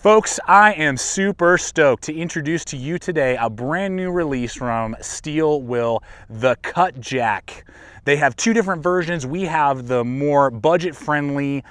Folks, I am super stoked to introduce to you today a brand new release from Steel Will, the Cutjack. They have two different versions. We have the more budget-friendly,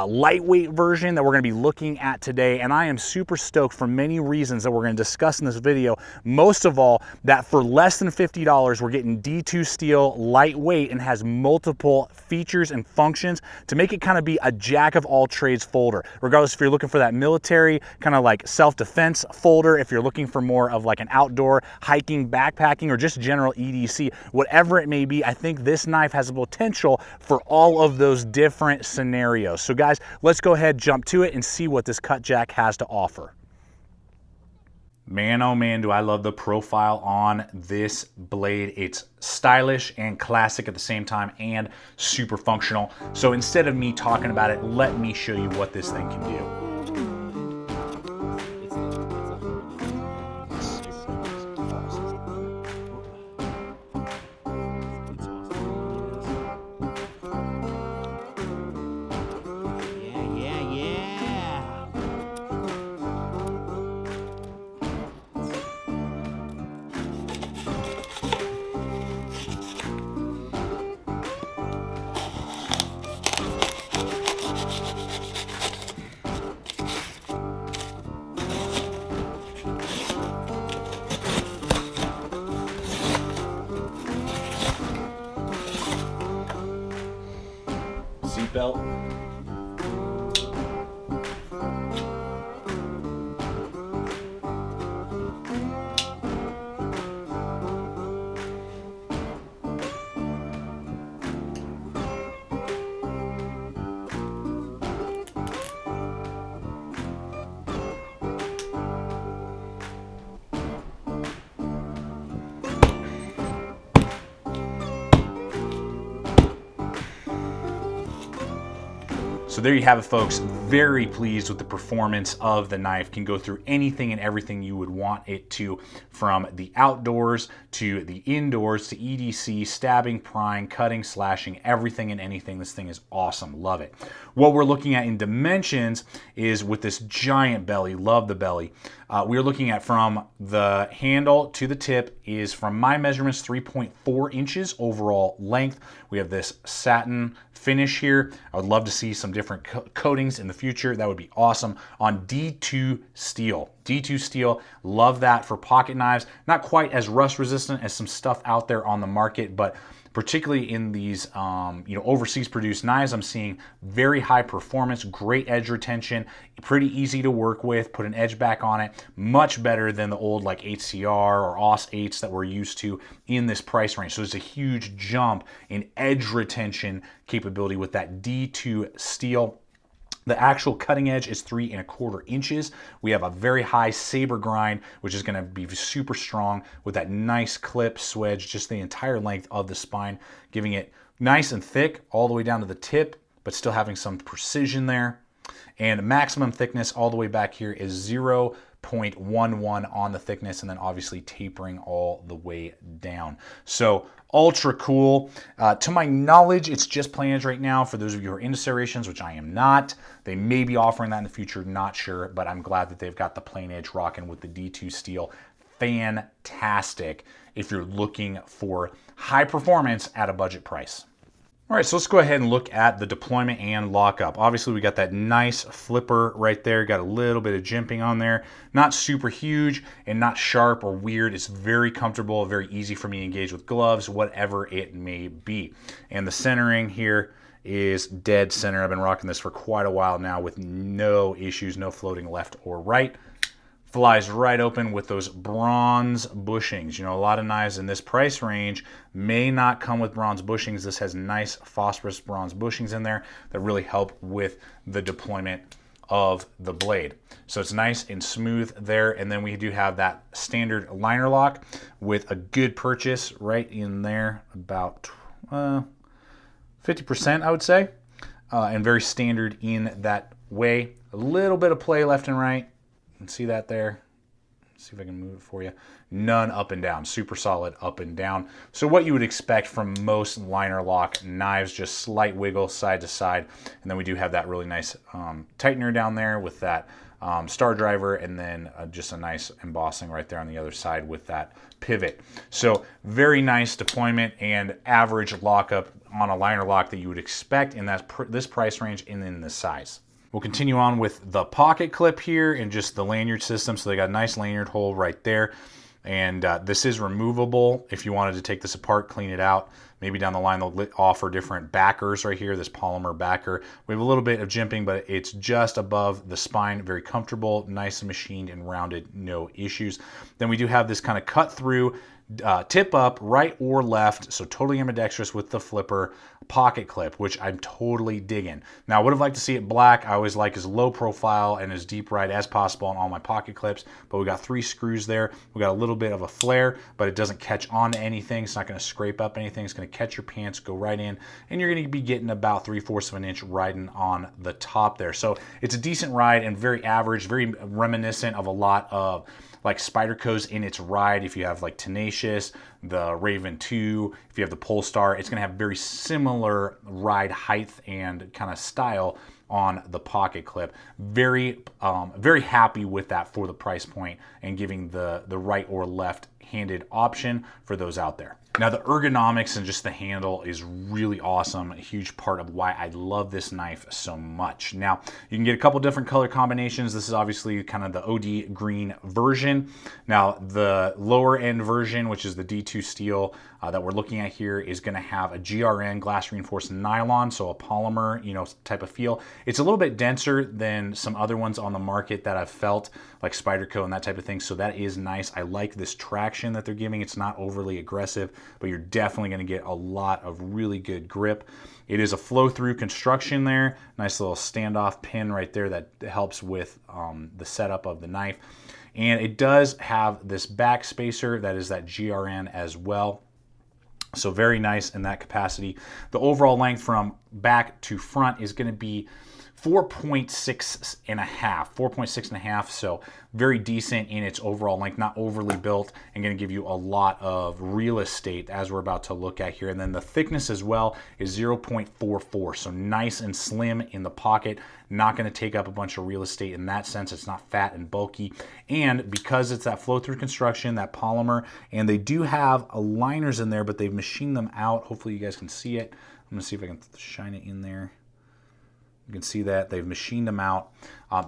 lightweight version that we're going to be looking at today, and I am super stoked for many reasons that we're going to discuss in this video. Most of all, that for less than $50, we're getting D2 steel, lightweight, and has multiple features and functions to make it kind of be a jack of all trades folder. Regardless if you're looking for that military kind of like self-defense folder, if you're looking for more of like an outdoor hiking, backpacking, or just general EDC, whatever it may be, I think this knife has the potential for all of those different scenarios. So guys, let's go ahead, jump to it, and see what this Cutjack has to offer. Man, oh man, do I love the profile on this blade. It's stylish and classic at the same time and super functional. So instead of me talking about it, let me show you what this thing can do. Seatbelt. So there you have it, folks. Very pleased with the performance of the knife. Can go through anything and everything you would want it to, from the outdoors to the indoors to EDC, stabbing, prying, cutting, slashing, everything and anything. This thing is awesome. Love it. What we're looking at in dimensions is with this giant belly. Love the belly. We're looking at from the handle to the tip is, from my measurements, 3.4 inches overall length. We have this satin finish here. I would love to see some different coatings in the future. That would be awesome. On D2 steel. D2 steel, love that for pocket knives. Not quite as rust resistant as some stuff out there on the market, but particularly in these overseas produced knives, I'm seeing very high performance, great edge retention, pretty easy to work with, put an edge back on it, much better than the old like HCR or AUS 8s that we're used to in this price range. So there's a huge jump in edge retention capability with that D2 steel. The actual cutting edge is 3¼ inches. We have a very high saber grind, which is going to be super strong with that nice clip swedge, just the entire length of the spine, giving it nice and thick all the way down to the tip, but still having some precision there. And maximum thickness all the way back here is 0.11 on the thickness, and then obviously tapering all the way down. So ultra cool. To my knowledge, it's just plain edge right now. For those of you who are into serrations, which I am not, they may be offering that in the future, not sure, but I'm glad that they've got the plain edge rocking with the D2 steel. Fantastic if you're looking for high performance at a budget price. All right, so let's go ahead and look at the deployment and lockup. Obviously, we got that nice flipper right there. Got a little bit of jimping on there. Not super huge and not sharp or weird. It's very comfortable, very easy for me to engage with gloves, whatever it may be. And the centering here is dead center. I've been rocking this for quite a while now with no issues, no floating left or right. Flies right open with those bronze bushings. You know, a lot of knives in this price range may not come with bronze bushings. This has nice phosphorus bronze bushings in there that really help with the deployment of the blade. So it's nice and smooth there. And then we do have that standard liner lock with a good purchase right in there, about 50%, I would say, and very standard in that way. A little bit of play left and right. See that there? Let's see if I can move it for you. None up and down, super solid up and down. So what you would expect from most liner lock knives, just slight wiggle side to side. And then we do have that really nice tightener down there with that star driver, and then just a nice embossing right there on the other side with that pivot. So very nice deployment and average lockup on a liner lock that you would expect in this price range and in this size. We'll continue on with the pocket clip here and just the lanyard system. So they got a nice lanyard hole right there. And this is removable if you wanted to take this apart, clean it out. Maybe down the line they'll offer different backers right here, this polymer backer. We have a little bit of jimping, but it's just above the spine, very comfortable, nice and machined and rounded, no issues. Then we do have this kind of cut through, tip up, right or left, so totally ambidextrous with the flipper pocket clip, which I'm totally digging. Now, I would have liked to see it black. I always like as low profile and as deep right as possible on all my pocket clips, but we got 3 screws there. We got a little bit of a flare, but it doesn't catch on to anything. It's not going to scrape up anything. It's going to catch your pants, go right in, and you're going to be getting about 3/4 of an inch riding on the top there. So it's a decent ride and very average, very reminiscent of a lot of like Spyderco's in its ride. If you have like Tenacious, the Raven 2, if you have the Polestar, it's going to have very similar ride height and kind of style on the pocket clip. Very happy with that for the price point and giving the right or left handed option for those out there. Now the ergonomics and just the handle is really awesome, a huge part of why I love this knife so much. Now you can get a couple different color combinations. This is obviously kind of the OD green version. Now the lower end version, which is the D2 steel that we're looking at here, is going to have a GRN, glass reinforced nylon, so a polymer, you know, type of feel. It's a little bit denser than some other ones on the market that I've felt, like Spyderco and that type of thing, so that is nice. I like this traction that they're giving. It's not overly aggressive, but you're definitely going to get a lot of really good grip. It is a flow-through construction there. Nice little standoff pin right there that helps with the setup of the knife. And it does have this back spacer that is that GRN as well. So very nice in that capacity. The overall length from back to front is going to be 4.6 and a half, so very decent in its overall length, not overly built, and going to give you a lot of real estate as we're about to look at here. And then the thickness as well is 0.44, so nice and slim in the pocket, not going to take up a bunch of real estate in that sense. It's not fat and bulky, and because it's that flow-through construction, that polymer, and they do have liners in there, but they've machined them out. Hopefully you guys can see it. I'm going to see if I can shine it in there. You can see that they've machined them out.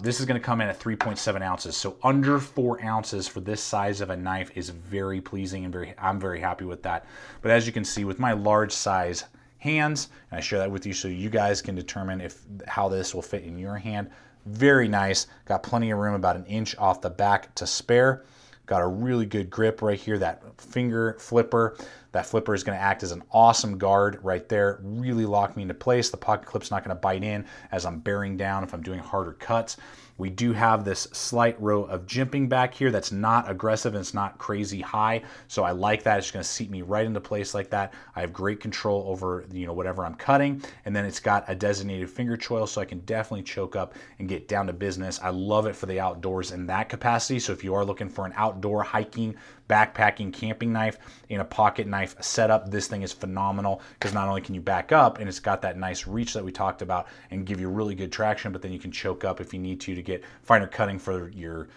This is going to come in at 3.7 ounces, so under 4 ounces for this size of a knife is very pleasing, and I'm very happy with that. But as you can see, with my large size hands, and I share that with you so you guys can determine how this will fit in your hand. Very nice. Got plenty of room, about 1 inch off the back to spare. Got a really good grip right here, that finger flipper. That flipper is going to act as an awesome guard right there, really lock me into place. The pocket clip's not going to bite in as I'm bearing down if I'm doing harder cuts. We do have this slight row of jimping back here that's not aggressive and it's not crazy high, so I like that. It's going to seat me right into place like that. I have great control over, you know, whatever I'm cutting, and then it's got a designated finger choil, so I can definitely choke up and get down to business. I love it for the outdoors in that capacity, so if you are looking for an outdoor hiking, backpacking, camping knife in a pocket knife setup, this thing is phenomenal, because not only can you back up and it's got that nice reach that we talked about and give you really good traction, but then you can choke up if you need to get finer cutting for your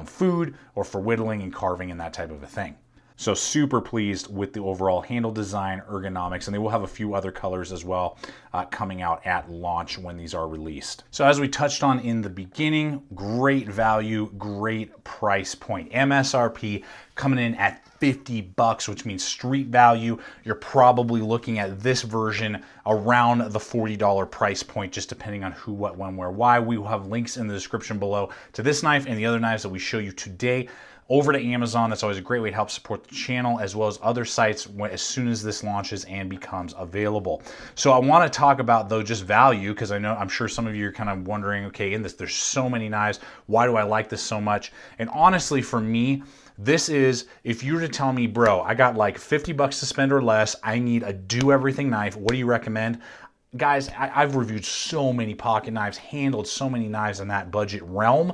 food or for whittling and carving and that type of a thing. So super pleased with the overall handle design, ergonomics, and they will have a few other colors as well coming out at launch when these are released. So as we touched on in the beginning, great value, great price point. MSRP coming in at $50, which means street value. You're probably looking at this version around the $40 price point, just depending on who, what, when, where, why. We will have links in the description below to this knife and the other knives that we show you today over to Amazon. That's always a great way to help support the channel, as well as other sites as soon as this launches and becomes available. So I want to talk about, though, just value, because I'm sure some of you are kind of wondering, okay, there's so many knives, why do I like this so much? And honestly, for me, this is, if you were to tell me, bro, I got like $50 to spend or less, I need a do-everything knife, what do you recommend? Guys, I've reviewed so many pocket knives, handled so many knives in that budget realm,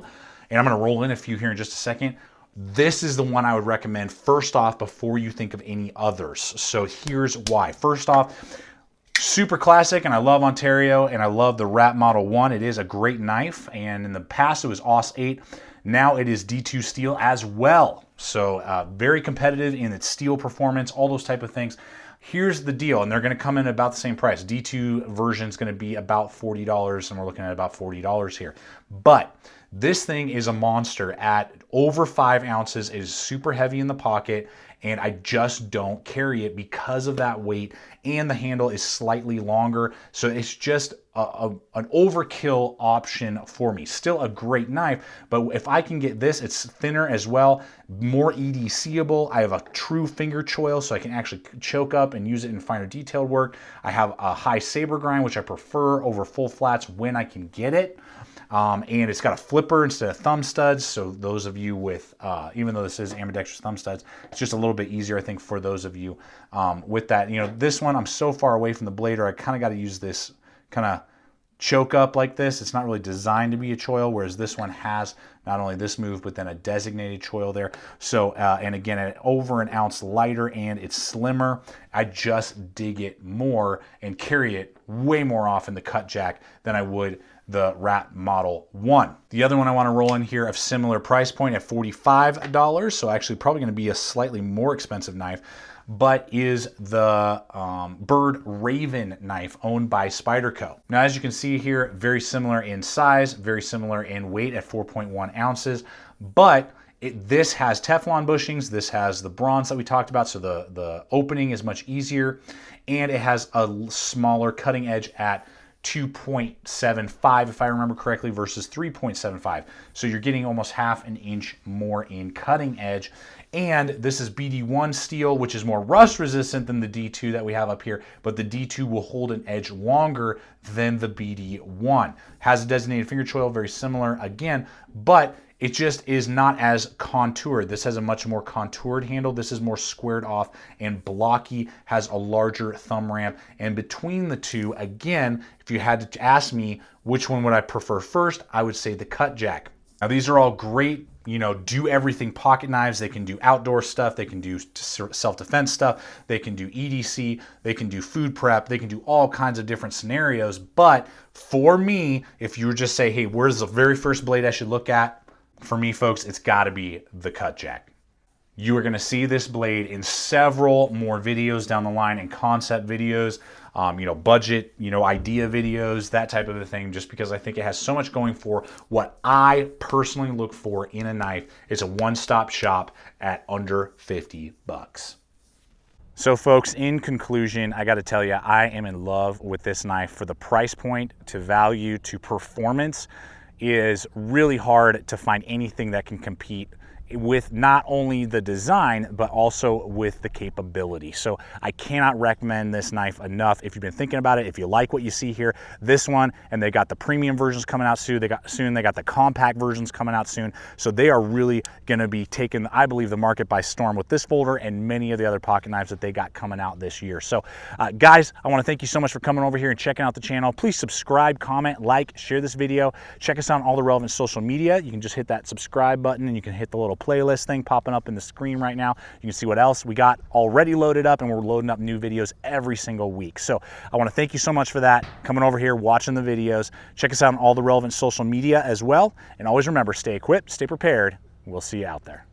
and I'm going to roll in a few here in just a second. This is the one I would recommend first off before you think of any others. So here's why. First off, Super classic, and I love Ontario, and I love the Rat Model 1. It is a great knife, and in the past it was AUS 8. Now it is D2 steel as well. So very competitive in its steel performance, all those type of things. Here's the deal, and they're going to come in about the same price. D2 version is going to be about $40, and we're looking at about $40 here. But this thing is a monster at over 5 ounces. It is super heavy in the pocket, and I just don't carry it because of that weight, and the handle is slightly longer. So it's just an overkill option for me. Still a great knife, but if I can get this, it's thinner as well, more EDCable. I have a true finger choil, so I can actually choke up and use it in finer detailed work. I have a high saber grind, which I prefer over full flats when I can get it. And it's got a flipper instead of thumb studs. So those of you with, even though this is ambidextrous thumb studs, it's just a little bit easier, I think, for those of you with that. You know, this one, I'm so far away from the blade, or I kind of got to use this kind of choke up like this. It's not really designed to be a choil, whereas this one has not only this move, but then a designated choil there. So, and again, at over an ounce lighter, and it's slimmer. I just dig it more and carry it way more often, the Cutjack, than I would the Rat Model 1. The other one I want to roll in here of similar price point at $45, so actually probably going to be a slightly more expensive knife, but is the Bird Raven knife owned by Spyderco. Now, as you can see here, very similar in size, very similar in weight at 4.1 ounces, but this has Teflon bushings, this has the bronze that we talked about, so the opening is much easier, and it has a smaller cutting edge at 2.75, if I remember correctly, versus 3.75. So you're getting almost half an inch more in cutting edge. And this is BD1 steel, which is more rust resistant than the D2 that we have up here, but the D2 will hold an edge longer than the BD1. Has a designated finger choil, very similar again, but it just is not as contoured. This has a much more contoured handle. This is more squared off and blocky, has a larger thumb ramp. And between the two, again, if you had to ask me which one would I prefer first, I would say the Cutjack. Now, these are all great, you know, do everything pocket knives. They can do outdoor stuff. They can do self-defense stuff. They can do EDC. They can do food prep. They can do all kinds of different scenarios. But for me, if you were just say, hey, where's the very first blade I should look at? For me, folks, it's got to be the Cutjack. You are going to see this blade in several more videos down the line, and concept videos, you know, budget, you know, idea videos, that type of a thing, just because I think it has so much going for what I personally look for in a knife. It's a one-stop shop at under 50 bucks. So folks, in conclusion, I got to tell you, I am in love with this knife. For the price point, to value, to performance, is really hard to find anything that can compete with not only the design, but also with the capability. So I cannot recommend this knife enough. If you've been thinking about it, if you like what you see here, this one, and they got the premium versions coming out soon. They got the compact versions coming out soon. So they are really going to be taking, I believe, the market by storm with this folder and many of the other pocket knives that they got coming out this year. So guys, I want to thank you so much for coming over here and checking out the channel. Please subscribe, comment, like, share this video. Check us out on all the relevant social media. You can just hit that subscribe button, and you can hit the little playlist thing popping up in the screen right now. You can see what else we got already loaded up, and we're loading up new videos every single week. So I want to thank you so much for that, coming over here, watching the videos. Check us out on all the relevant social media as well. And always remember, stay equipped, stay prepared. We'll see you out there.